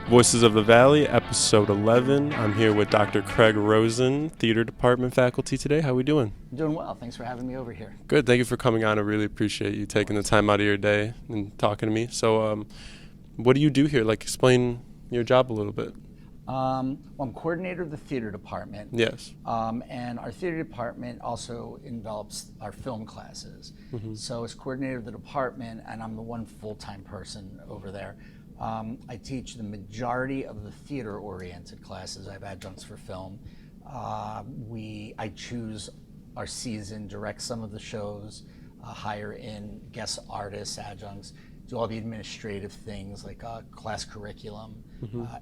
Voices of the Valley, episode 11. I'm here with Dr. Craig Rosen, theater department faculty today. How are we doing? Doing well. Thanks for having me over here. Good. Thank you for coming on. I really appreciate you taking the time out of your day and talking to me. So, what do you do here? Like, explain your job a little bit. Well, I'm coordinator of the theater department. Yes. And our theater department also envelops our film classes. So as coordinator of the department, and I'm the one full-time person over there, I teach the majority of the theater-oriented classes. I have adjuncts for film. I choose our season, direct some of the shows, hire in guest artists, adjuncts, do all the administrative things like class curriculum,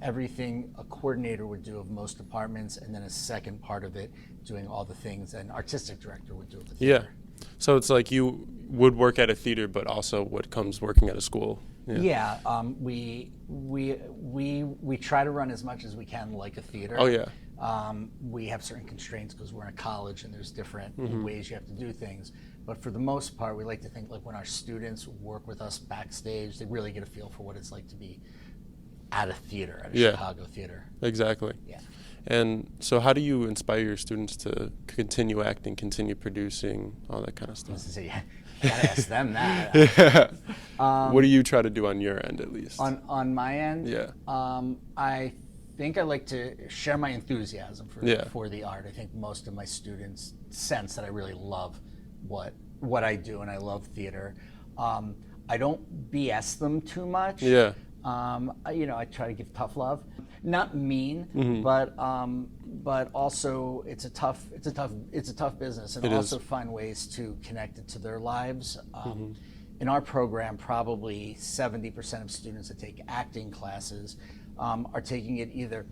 everything a coordinator would do of most departments, and then a second part of it doing all the things an artistic director would do of the theater. Yeah. So it's like you would work at a theater, but also what comes working at a school. Yeah, we try to run as much as we can like a theater. Oh, yeah. We have certain constraints because we're in a college and there's different ways you have to do things. But for the most part, we like to think like when our students work with us backstage, they really get a feel for what it's like to be at a theater, at a Chicago theater. Exactly. Yeah. And so how do you inspire your students to continue acting, continue producing, all that kind of stuff? So you gotta ask them that. What do you try to do on your end, at least? On my end, Yeah. I think I like to share my enthusiasm for the art. I think most of my students sense that I really love what I do, and I love theater. I don't BS them too much. Yeah. I try to give tough love, not mean, but also it's a tough business, and also find ways to connect it to their lives. In our program, probably 70% of students that take acting classes are taking it either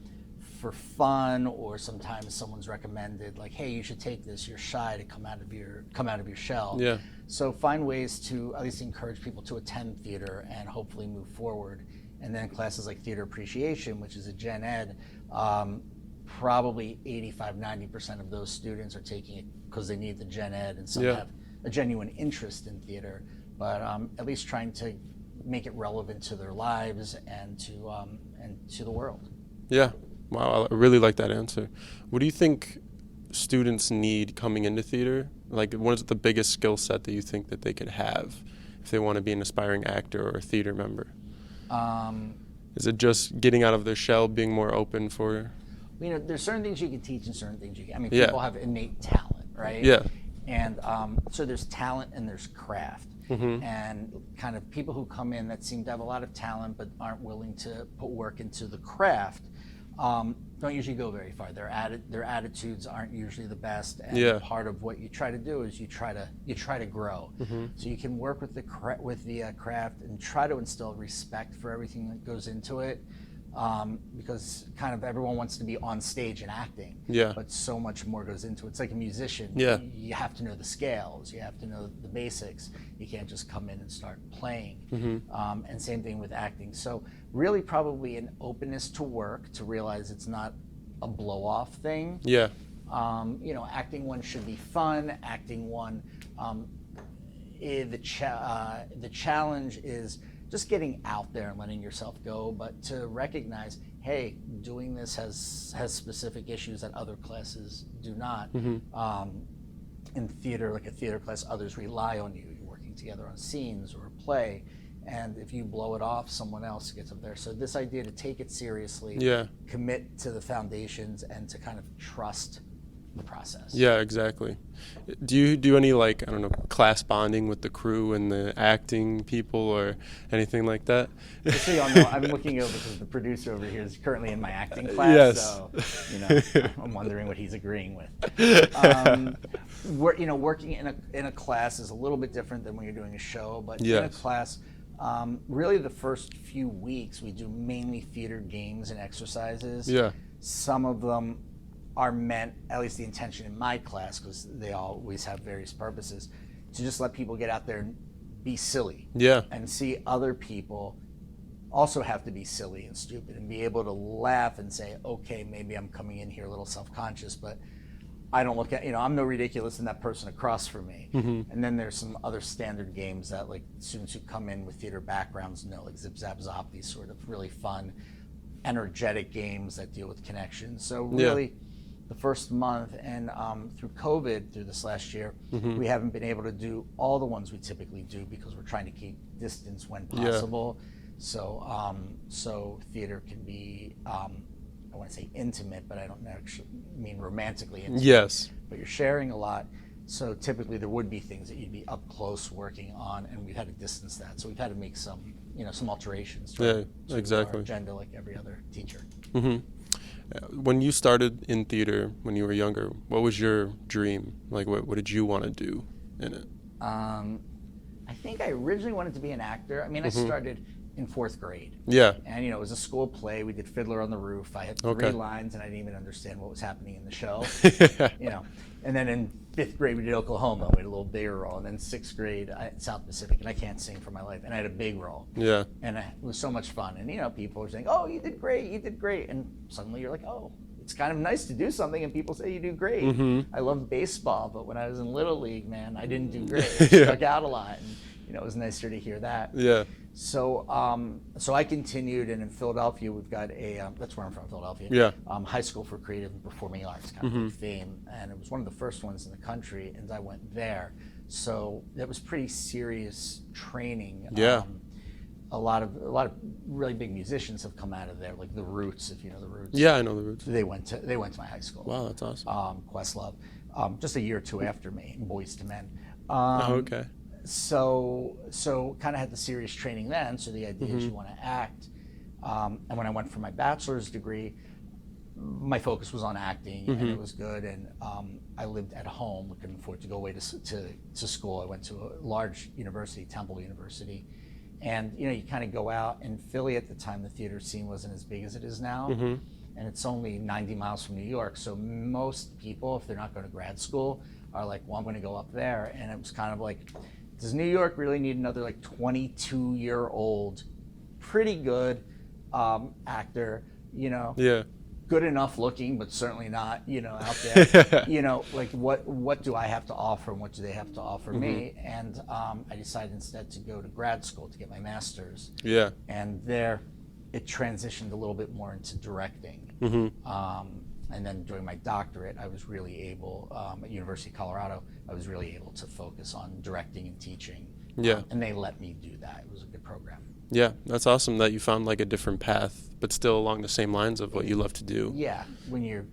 for fun, or sometimes someone's recommended, like, hey, you should take this, you're shy to come out of your shell. Yeah. So find ways to at least encourage people to attend theater and hopefully move forward. And then classes like theater appreciation, which is a gen ed, probably 85-90% of those students are taking it because they need the gen ed, and some have a genuine interest in theater, but at least trying to make it relevant to their lives and to the world. Yeah. Wow, I really like that answer. What do you think students need coming into theater? Like, what is the biggest skill set that you think that they could have if they want to be an aspiring actor or a theater member? Is it just getting out of their shell, being more open for? There's certain things you can teach and certain things you can. I mean, people have innate talent, right? Yeah. And so there's talent and there's craft. And kind of people who come in that seem to have a lot of talent but aren't willing to put work into the craft don't usually go very far. Their attitudes aren't usually the best, and part of what you try to do is you try to grow. So you can work with the craft and try to instill respect for everything that goes into it, because kind of everyone wants to be on stage and acting. Yeah. But so much more goes into it. It's like a musician. Yeah. You have to know the scales. You have to know the basics. You can't just come in and start playing. And same thing with acting. So really probably an openness to work, to realize it's not a blow-off thing. Yeah. Acting one should be fun. Acting one, the challenge is just getting out there and letting yourself go, but to recognize, hey, doing this has specific issues that other classes do not. In theater, like a theater class, others rely on you. You're working together on scenes or a play, and if you blow it off, someone else gets up there. So this idea to take it seriously, commit to the foundations, and to kind of trust the process. Yeah, exactly. Do you do any, like, I don't know, class bonding with the crew and the acting people or anything like that? Just so y'all know, I'm looking over because the producer over here is currently in my acting class. Yes. So, I'm wondering what he's agreeing with. Working in a class is a little bit different than when you're doing a show, but in a class, really the first few weeks we do mainly theater games and exercises. Yeah. Some of them are meant, at least the intention in my class, because they always have various purposes, to just let people get out there and be silly. Yeah. And see other people also have to be silly and stupid and be able to laugh and say, okay, maybe I'm coming in here a little self-conscious, but I don't look at, I'm no ridiculous than that person across from me. And then there's some other standard games that like students who come in with theater backgrounds know, like Zip Zap Zop, these sort of really fun energetic games that deal with connections. So Yeah. really, the first month and through COVID, through this last year, we haven't been able to do all the ones we typically do because we're trying to keep distance when possible. So so theater can be, I want to say intimate, but I don't actually mean romantically intimate. Yes. But you're sharing a lot. So typically there would be things that you'd be up close working on, and we've had to distance that. So we've had to make some, some alterations to exactly. our agenda, like every other teacher. When you started in theater when you were younger, what was your dream? Like, what did you want to do in it? I think I originally wanted to be an actor. I mean, I started in 4th grade. Yeah. And, it was a school play. We did Fiddler on the Roof. I had 3 lines, and I didn't even understand what was happening in the show. And then in 5th grade, we did Oklahoma. We had a little bigger role. And then 6th grade, South Pacific, and I can't sing for my life. And I had a big role. Yeah. And it was so much fun. And, people were saying, oh, you did great, you did great. And suddenly you're like, oh, it's kind of nice to do something and people say you do great. I loved baseball, but when I was in Little League, man, I didn't do great. I struck out a lot. And, it was nicer to hear that. Yeah. So so I continued, and in Philadelphia, we've got that's where I'm from, Philadelphia. Yeah. High School for Creative and Performing Arts, kind of big fame. And it was one of the first ones in the country, and I went there. So that was pretty serious training. Yeah. A lot of really big musicians have come out of there, like the Roots, if you know the Roots. Yeah, I know the Roots. They went to my high school. Wow, that's awesome. Questlove, just a year or two after me, Boys to Men. Okay. So kind of had the serious training then. So the idea is you want to act. And when I went for my bachelor's degree, my focus was on acting, and it was good. And I lived at home. I couldn't afford to go away to school. I went to a large university, Temple University. And you kind of go out. In Philly at the time, the theater scene wasn't as big as it is now, and it's only 90 miles from New York. So most people, if they're not going to grad school, are like, well, I'm going to go up there. And it was kind of like, does New York really need another like 22-year-old, pretty good actor? Yeah. Good enough looking, but certainly not, out there. Like what do I have to offer, and what do they have to offer me? And I decided instead to go to grad school to get my master's. Yeah. And there, it transitioned a little bit more into directing. And then during my doctorate, I was really able, at University of Colorado, I was really able to focus on directing and teaching. Yeah. And they let me do that. It was a good program. Yeah, that's awesome that you found like a different path, but still along the same lines of what you love to do. Yeah, when you're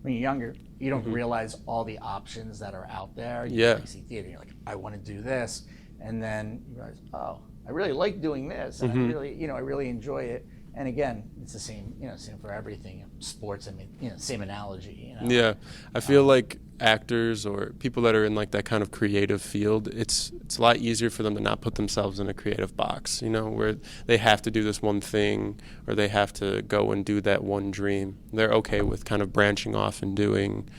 younger, you don't realize all the options that are out there. You see theater, you're like, I want to do this, and then you realize, oh, I really like doing this, and I really enjoy it. And again, it's the same, same for everything. Sports, I mean, same analogy. Yeah, I feel like actors or people that are in like that kind of creative field, it's a lot easier for them to not put themselves in a creative box, where they have to do this one thing or they have to go and do that one dream. They're okay with kind of branching off and doing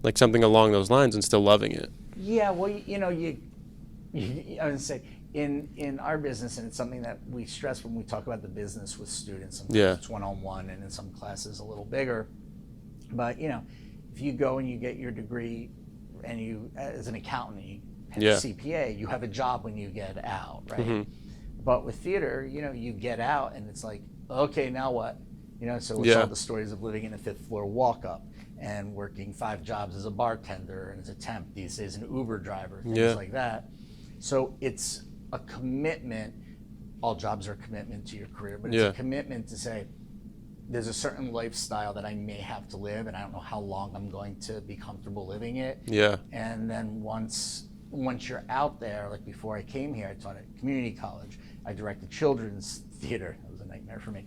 like something along those lines and still loving it. Yeah, well, I would say, in our business, and it's something that we stress when we talk about the business with students. Sometimes it's one-on-one, and in some classes a little bigger. But if you go and you get your degree, and you, as an accountant, you have a CPA, you have a job when you get out, right? But with theater, you get out, and it's like, okay, now what? So it's all the stories of living in a 5th floor walk-up and working 5 jobs as a bartender and as a temp, these days an Uber driver, things like that. So it's a commitment. All jobs are a commitment to your career, but it's a commitment to say, there's a certain lifestyle that I may have to live, and I don't know how long I'm going to be comfortable living it. Yeah. And then once you're out there, like before I came here, I taught at community college. I directed children's theater. That was a nightmare for me.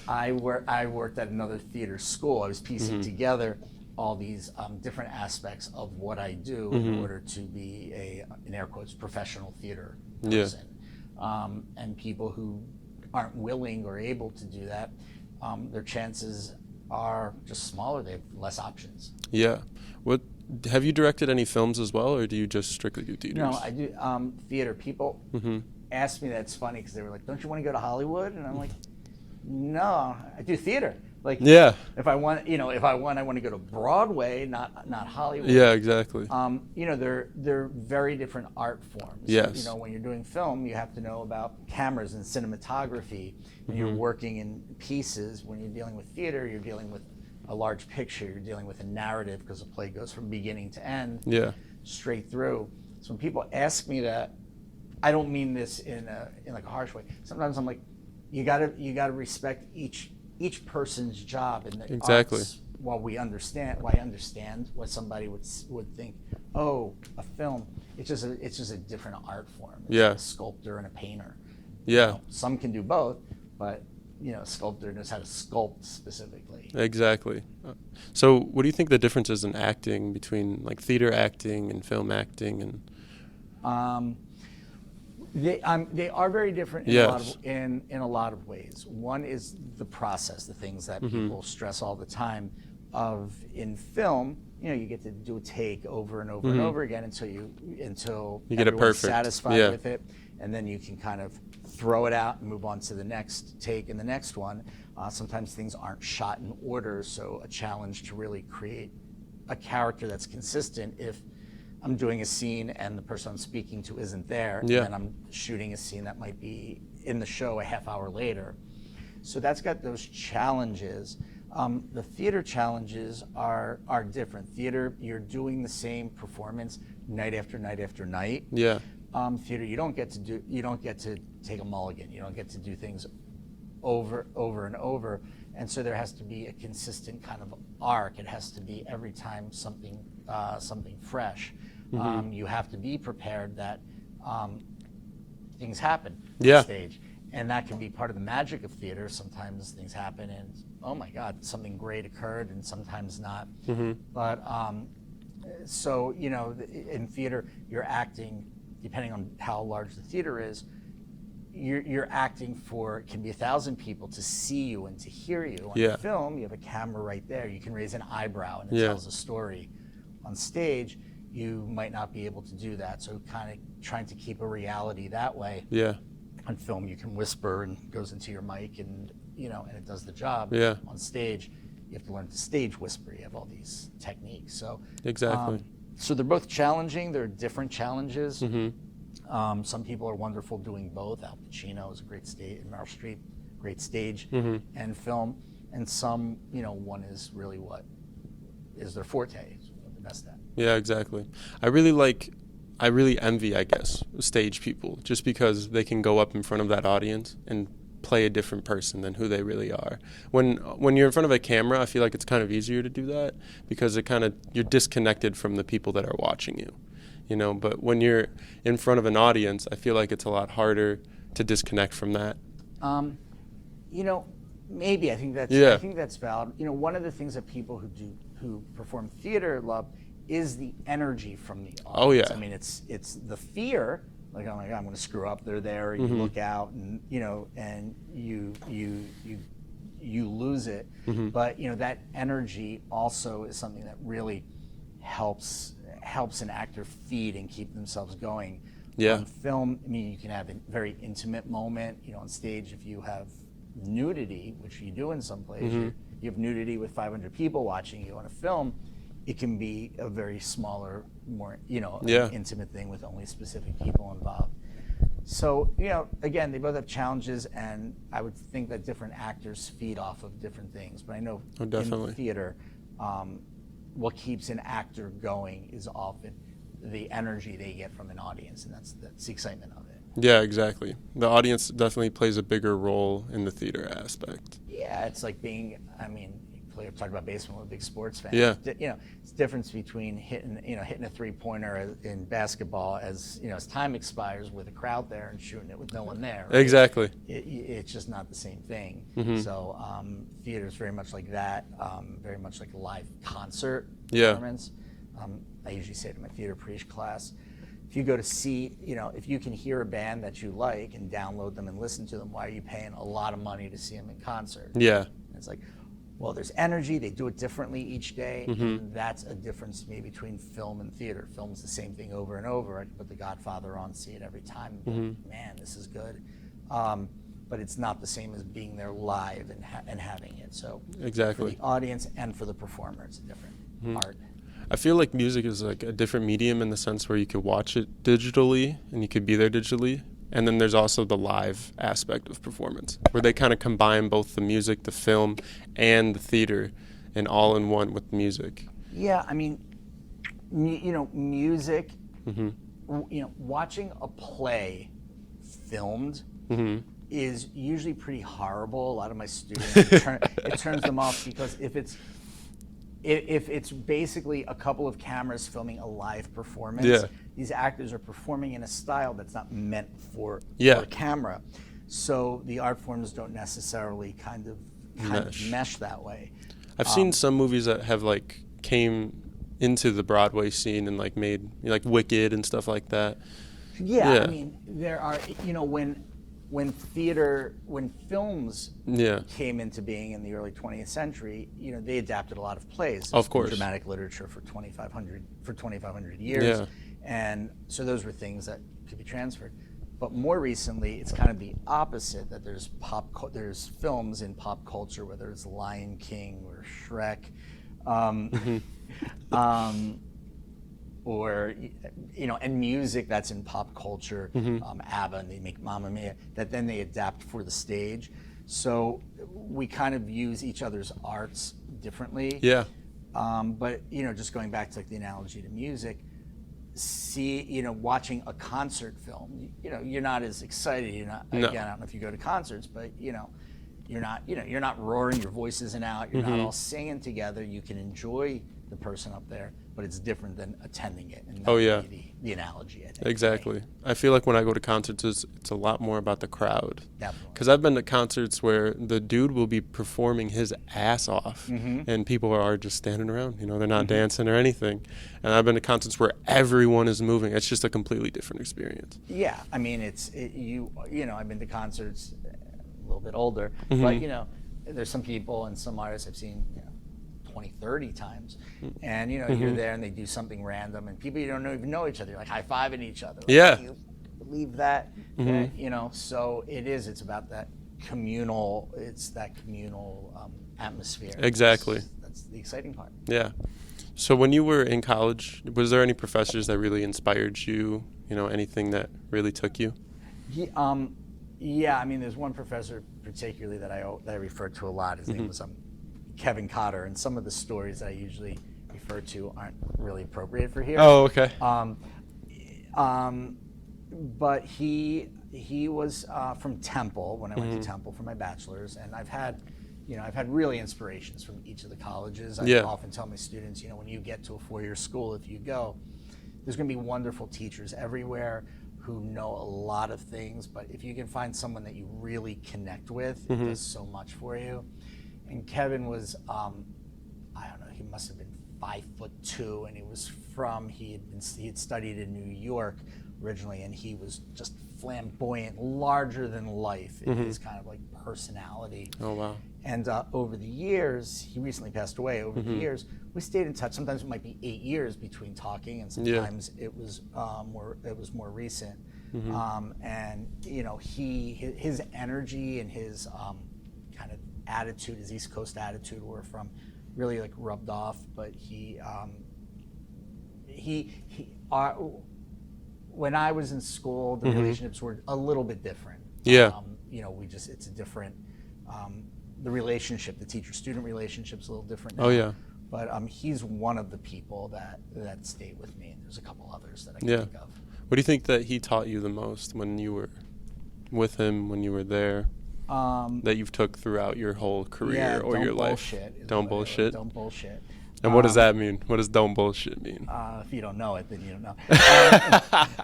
I worked at another theater school. I was piecing together all these different aspects of what I do in order to be in air quotes, professional theater person. And people who aren't willing or able to do that, their chances are just smaller. They have less options. Yeah. What have you directed any films as well, or do you just strictly do theaters? No, I do theater. People ask me that. It's funny because they were like, "Don't you want to go to Hollywood?" And I'm like, "No, I do theater." Like, Yeah. if I want, I want to go to Broadway, not Hollywood. Yeah, exactly. They're very different art forms. Yes. When you're doing film, you have to know about cameras and cinematography, and you're working in pieces. When you're dealing with theater, you're dealing with a large picture. You're dealing with a narrative because the play goes from beginning to end, Yeah. straight through. So when people ask me that, I don't mean this in like a harsh way. Sometimes I'm like, you gotta respect each person's job in the Exactly. arts. While I understand what somebody would think. Oh, a film. It's just a different art form. It's Yeah. like a sculptor and a painter. Yeah. Some can do both, but a sculptor knows how to sculpt specifically. Exactly. So, what do you think the difference is in acting between like theater acting and film acting and? They are very different Yes. in a lot of ways. One is the process, the things that people stress all the time. In film, you get to do a take over and over and over again until You get it everyone's perfect. satisfied Yeah. with it, and then you can kind of throw it out and move on to the next take and the next one. Sometimes things aren't shot in order, so a challenge to really create a character that's consistent. If I'm doing a scene and the person I'm speaking to isn't there, Yeah. and I'm shooting a scene that might be in the show a half hour later. So that's got those challenges. The theater challenges are different. Theater, you're doing the same performance night after night after night. Yeah. Theater, you don't get to take a mulligan. You don't get to do things over and over. And so there has to be a consistent kind of arc. It has to be every time something fresh. You have to be prepared that things happen Yeah. on stage. And that can be part of the magic of theater. Sometimes things happen and, oh my God, something great occurred, and sometimes not. But so, in theater, you're acting, depending on how large the theater is, you're acting for, it can be 1,000 people to see you and to hear you. On film, you have a camera right there. You can raise an eyebrow and it tells a story. On stage, you might not be able to do that. So kind of trying to keep a reality that way. Yeah. On film, you can whisper and it goes into your mic and and it does the job. Yeah. On stage, you have to learn to stage whisper. You have all these techniques. So Exactly. so they're both challenging. They're different challenges. Some people are wonderful doing both. Al Pacino is a great stage, and Meryl Streep, great stage and film. And some, one is really what is their forte, is what they're best at. Yeah, exactly. I really envy, I guess, stage people, just because they can go up in front of that audience and play a different person than who they really are. When you're in front of a camera, I feel like it's kind of easier to do that because you're disconnected from the people that are watching you. But when you're in front of an audience, I feel like it's a lot harder to disconnect from that. Maybe I think that's valid. One of the things that people who perform theater love is the energy from the audience. Oh yeah. I mean, it's the fear, like, oh my God, I'm going to screw up. They're there. You look out, and and you lose it. But that energy also is something that really helps an actor feed and keep themselves going. Yeah. On film, I mean, you can have a very intimate moment. On stage, if you have nudity, which you do in some plays, you have nudity with 500 people watching you. On a film, it can be a very smaller, more an intimate thing with only specific people involved. So again, they both have challenges, and I would think that different actors feed off of different things. But I know in theater, what keeps an actor going is often the energy they get from an audience, and that's the excitement of it. Yeah, exactly. The audience definitely plays a bigger role in the theater aspect. Yeah, it's like being, talk about baseball, I'm a big sports fan. Yeah. It's the difference between hitting a three-pointer in basketball as time expires with a crowd there and shooting it with no one there. Right? Exactly. It's just not the same thing. So theater is very much like that, very much like a live concert performance. I usually say to my theater pre class, if you go to see, if you can hear a band that you like and download them and listen to them, why are you paying a lot of money to see them in concert? Yeah. And it's like, well, there's energy. They do it differently each day. And that's a difference to me between film and theater. Film's the same thing over and over. I can put The Godfather on, see it every time. Man, this is good. but it's not the same as being there live and having it. So Exactly. for the audience and for the performer, it's a different art. I feel like music is like a different medium in the sense where you could watch it digitally and you could be there digitally. And then there's also the live aspect of performance where they kind of combine both the music, the film, and the theater and all in one with music. Yeah, I mean, music, Mm-hmm. Watching a play filmed Mm-hmm. is usually pretty horrible. A lot of my students, it turns them off because if it's basically a couple of cameras filming a live performance, Yeah. these actors are performing in a style that's not meant for Yeah. a camera. So the art forms don't necessarily kind of mesh that way. I've seen some movies that have like came into the Broadway scene and like made like Wicked and stuff like that. Yeah, Yeah. I mean, there are, when films Yeah. came into being in the early 20th century, they adapted a lot of plays. Of course. Dramatic literature for 2,500 years. Yeah. And so those were things that could be transferred. But more recently, it's kind of the opposite, that there's films in pop culture, whether it's Lion King or Shrek, or and music that's in pop culture, ABBA, and they make Mamma Mia, that then they adapt for the stage. So we kind of use each other's arts differently. Yeah. But just going back to like the analogy to music, watching a concert film, you're not as excited. You're not, No. again, I don't know if you go to concerts, but you're not roaring, your voice isn't out, you're not all singing together. You can enjoy the person up there, but it's different than attending it. And that would be the analogy, I think. Exactly. I feel like when I go to concerts, it's a lot more about the crowd. Definitely. Because I've been to concerts where the dude will be performing his ass off, and people are just standing around. They're not dancing or anything. And I've been to concerts where everyone is moving. It's just a completely different experience. Yeah, I mean, I've been to concerts a little bit older, but there's some people and some artists I've seen 20, 30 times, and you're there and they do something random and people you don't even know each other, you're like high-fiving each other. Like, Yeah. can you believe that? So it's about that communal, atmosphere. Exactly. That's the exciting part. Yeah. So when you were in college, was there any professors that really inspired you? Anything that really took you? Yeah, I mean, there's one professor particularly that I refer to a lot. His name was Kevin Cotter, and some of the stories that I usually refer to aren't really appropriate for here. Oh, okay. But he was from Temple when I went to Temple for my bachelor's, and I've had really inspirations from each of the colleges. I often tell my students, when you get to a four-year school, if you go, there's going to be wonderful teachers everywhere who know a lot of things, but if you can find someone that you really connect with, it does so much for you. And Kevin was, I don't know, he must have been 5'2", and he had studied in New York originally, and he was just flamboyant, larger than life in his kind of like personality. Oh, wow. And over the years, he recently passed away. Over the years, we stayed in touch. Sometimes it might be 8 years between talking, and sometimes it was more recent. And his energy and his kind of attitude, his East Coast attitude, were from really like rubbed off. But when I was in school, the relationships were a little bit different. Yeah. It's a different. The relationship, the teacher-student relationship's a little different now. Oh, yeah. But he's one of the people that stayed with me, and there's a couple others that I can think of. What do you think that he taught you the most when you were with him, when you were there, that you've took throughout your whole career or your life? Don't bullshit. Don't bullshit. And what does that mean? What does don't bullshit mean? If you don't know it, then you don't know.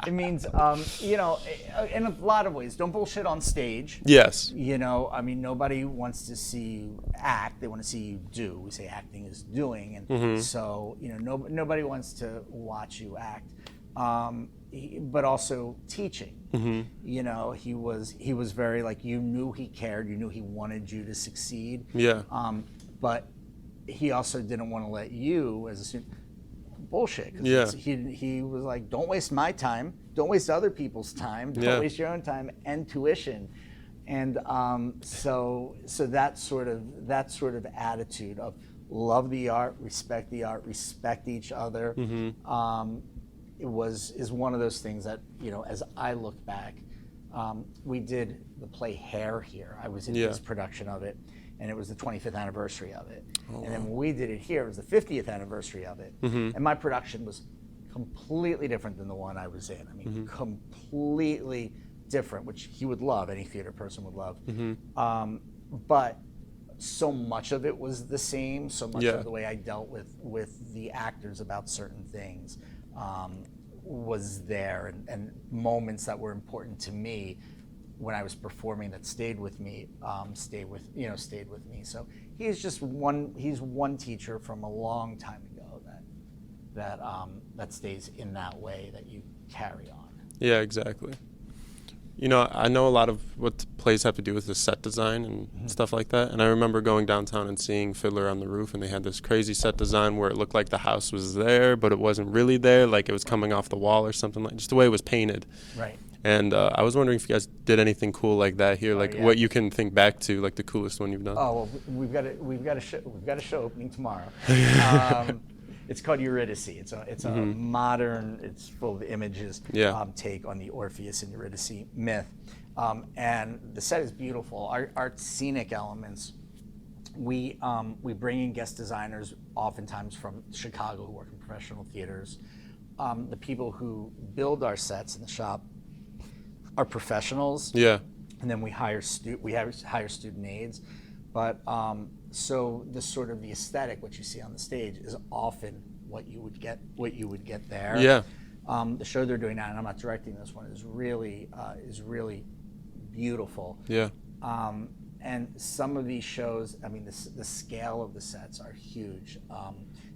It means, in a lot of ways, don't bullshit on stage. Yes. Nobody wants to see you act. They want to see you do. We say acting is doing. And so, nobody wants to watch you act. But also teaching. He was very like, you knew he cared. You knew he wanted you to succeed. Yeah. But he also didn't want to let you as a student bullshit. Yeah. He was like, don't waste my time, don't waste other people's time, don't waste your own time and tuition. And so that sort of attitude of love the art, respect each other, is one of those things that, as I look back, we did the play Hair here. I was in this production of it, and it was the 25th anniversary of it. And then when we did it here, it was the 50th anniversary of it. And my production was completely different than the one I was in. I mean, completely different, which he would love, any theater person would love. But so much of it was the same, so much of the way I dealt with the actors about certain things was there, and moments that were important to me when I was performing that stayed with me, stayed with me. So he's one teacher from a long time ago that stays in that way that you carry on. Yeah, exactly. I know a lot of what plays have to do with the set design and stuff like that. And I remember going downtown and seeing Fiddler on the Roof, and they had this crazy set design where it looked like the house was there, but it wasn't really there, like it was coming off the wall or something, like just the way it was painted. Right. And I was wondering if you guys did anything cool like that here, like what you can think back to, like the coolest one you've done. Oh, well, we've got a show opening tomorrow. It's called Eurydice. It's a modern, it's full of images, take on the Orpheus and Eurydice myth. And the set is beautiful. Our scenic elements, we bring in guest designers oftentimes from Chicago who work in professional theaters. The people who build our sets in the shop are professionals. Yeah. And then we hire student aides. But so the sort of the aesthetic, what you see on the stage, is often what you would get there. Yeah. The show they're doing now, and I'm not directing this one, is really beautiful. Yeah. And some of these shows, I mean, the scale of the sets are huge.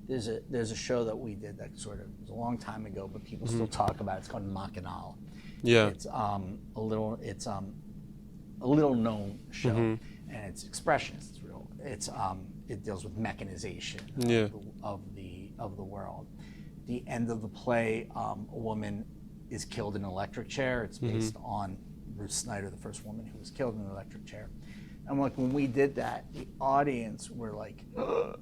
There's a show that we did that sort of was a long time ago, but people still talk about it. It's called Mackinac. Yeah. It's a little known show, and it's expressionist. It's real. It deals with mechanization of the world. The end of the play, a woman is killed in an electric chair. It's based on Ruth Snyder, the first woman who was killed in an electric chair. And like when we did that, the audience were like,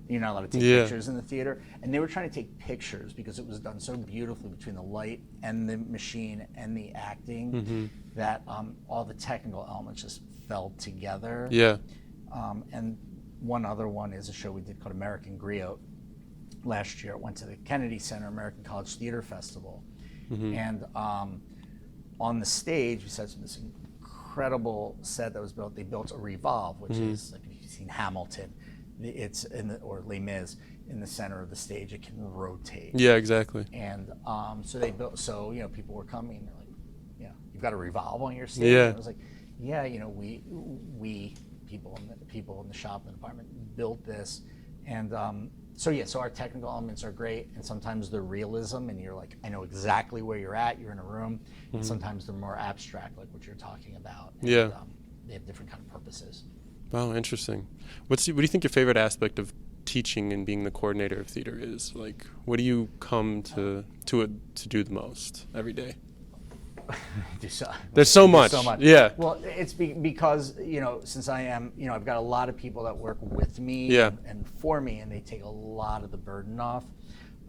you're not allowed to take pictures in the theater. And they were trying to take pictures because it was done so beautifully between the light and the machine and the acting that all the technical elements just fell together. Yeah. And one other one is a show we did called American Griot last year. It went to the Kennedy Center American College Theater Festival. And on the stage, besides this incredible set that was built, they built a revolve, which is like if you've seen Hamilton, it's or Les Mis, in the center of the stage. It can rotate. Yeah, exactly. And so they built. So people were coming. They're like, you've got a revolve on your stage. Yeah. And I was like, we people in the shop and the department built this, and so our technical elements are great, and sometimes they're realism, and you're like, I know exactly where you're at. You're in a room, and sometimes they're more abstract, like what you're talking about. And, they have different kind of purposes. Wow, interesting. What do you think your favorite aspect of teaching and being the coordinator of theater is? Like, what do you come to do the most every day? There's so much. Yeah. Well, it's because since I am, I've got a lot of people that work with me and for me, and they take a lot of the burden off.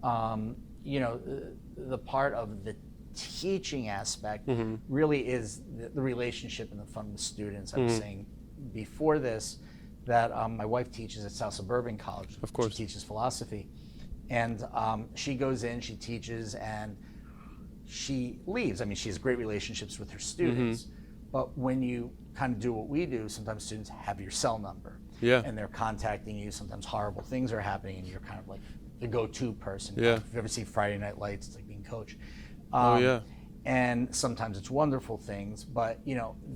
The part of the teaching aspect really is the relationship and the fun with students. I was saying before this that my wife teaches at South Suburban College. Of course. She teaches philosophy, and she goes in, she teaches, and she leaves. I mean, she has great relationships with her students, but when you kind of do what we do, sometimes students have your cell number, and they're contacting you. Sometimes horrible things are happening, and you're kind of like the go-to person. Yeah. If you've ever seen Friday Night Lights, it's like being coach. And sometimes it's wonderful things, but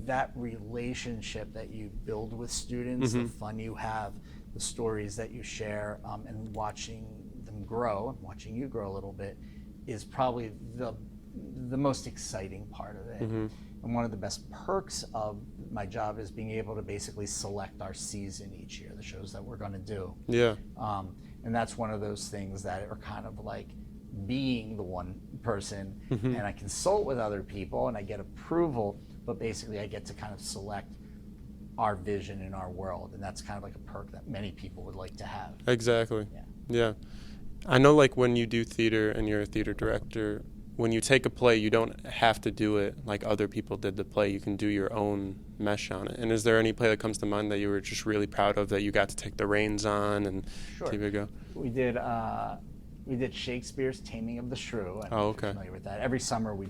that relationship that you build with students, the fun you have, the stories that you share, and watching them grow, and watching you grow a little bit, is probably the most exciting part of it. And one of the best perks of my job is being able to basically select our season each year, the shows that we're going to do. Yeah. And that's one of those things that are kind of like being the one person, and I consult with other people and I get approval, but basically I get to kind of select our vision in our world, and that's kind of like a perk that many people would like to have. Exactly. Yeah. Yeah. I know, like, when you do theater and you're a theater director, when you take a play, you don't have to do it like other people did the play. You can do your own mesh on it. And is there any play that comes to mind that you were just really proud of, that you got to take the reins on and Sure. give it a go? We did Shakespeare's Taming of the Shrew. I don't know Oh, if you're okay. familiar with that. Every summer we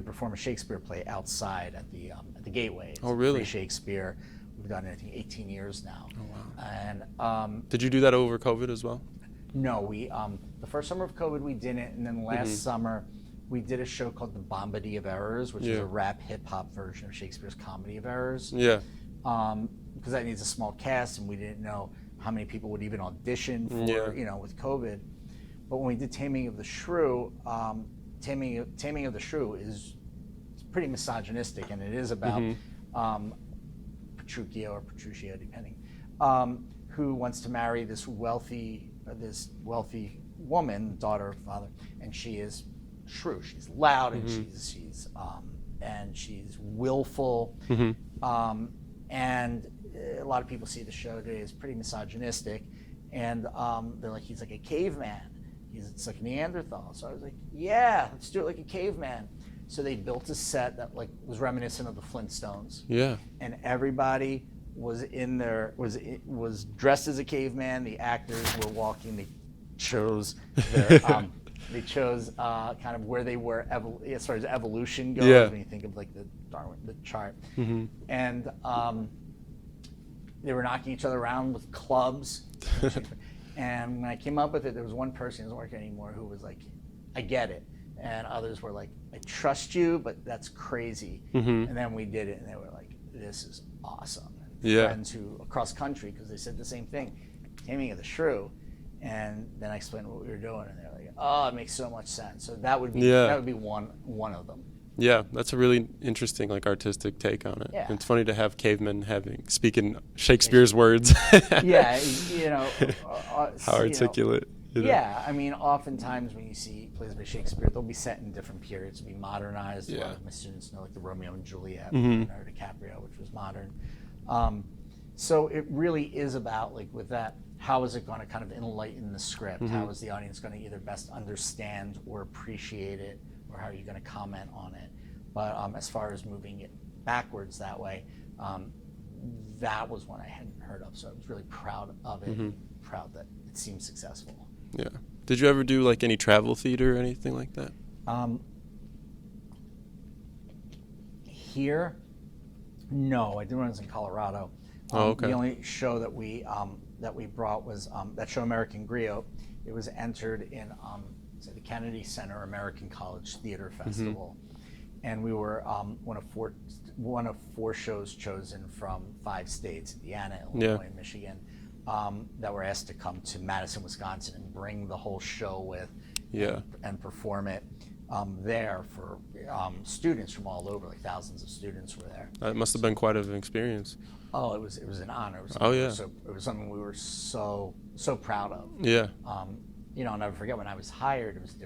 perform a Shakespeare play outside at the Gateway. It's Oh, really? Free Shakespeare. We've done it, I think, 18 years now. Oh, wow. And Did you do that over COVID as well? no, the first summer of COVID we didn't, and then last summer we did a show called The Bombady of Errors, which is Yeah. a rap hip hop version of Shakespeare's Comedy of Errors. Yeah. Because that needs a small cast, and we didn't know how many people would even audition for, Yeah. with COVID. But when we did Taming of the Shrew, Taming of the Shrew is pretty misogynistic, and it is about Petruchio or Petruchio, depending, who wants to marry this wealthy woman, daughter of father, and she is shrew. She's loud and she's willful, and a lot of people see the show today as pretty misogynistic, and they're like, he's like a caveman. It's like Neanderthal. So I was like, yeah, let's do it like a caveman. So they built a set that like was reminiscent of the Flintstones. Yeah. And everybody was in there, was dressed as a caveman. The actors were walking. They chose their kind of where they were as far as evolution goes. Yeah. When you think of like the Darwin, the chart, and they were knocking each other around with clubs. And when I came up with it, there was one person who doesn't work anymore who was like, I get it. And others were like, I trust you, but that's crazy. And then we did it, and they were like, this is awesome. And Yeah. friends who across country, because they said the same thing, Taming of the Shrew. And then I explained what we were doing, and they're like, oh, it makes so much sense. So that would be one of them. Yeah, that's a really interesting, like, artistic take on it. Yeah. It's funny to have cavemen speaking Shakespeare's words. Yeah, How articulate. You know? Yeah, I mean, oftentimes when you see plays by Shakespeare, they'll be set in different periods, be modernized. A lot of my students know, like the Romeo and Juliet, Leonardo DiCaprio, which was modern. So it really is about, like, with that, how is it going to kind of enlighten the script? How is the audience going to either best understand or appreciate it, or how are you going to comment on it? But as far as moving it backwards that way, that was one I hadn't heard of, so I was really proud of it, proud that it seemed successful. Yeah. Did you ever do, like, any travel theater or anything like that? Here, no, I did when I was in Colorado. Oh, okay. The only show that we brought was that show American Griot. It was entered in the Kennedy Center American College Theater Festival, and we were one of four shows chosen from 5 states: Indiana, Illinois, Michigan, that were asked to come to Madison, Wisconsin, and bring the whole show with, and perform it there for students from all over. Like thousands of students were there. That must have been quite an experience. Oh, it was an honor. It was something we were so proud of. Yeah. I'll never forget when I was hired. It was a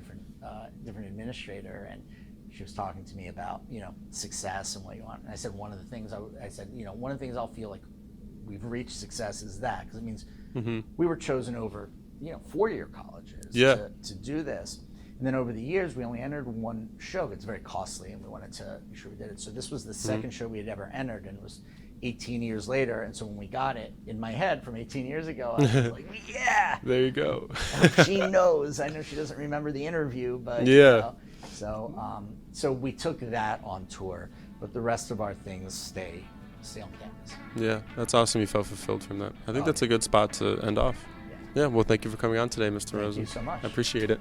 different administrator, and she was talking to me about success and what you want. And I said one of the things one of the things I'll feel like we've reached success is that, because it means we were chosen over 4-year colleges to do this. And then over the years, we only entered one show. It's very costly, and we wanted to make sure we did it. So this was the second show we had ever entered, and it was 18 years later. And so when we got it, in my head from 18 years ago, I was like, yeah. There you go. I hope she knows. I know she doesn't remember the interview, but so we took that on tour, but the rest of our things stay on campus. Yeah, that's awesome. You felt fulfilled from that. I think that's a good spot to end off. Yeah, well, thank you for coming on today, Mr. Rosen. Thank you so much. I appreciate it.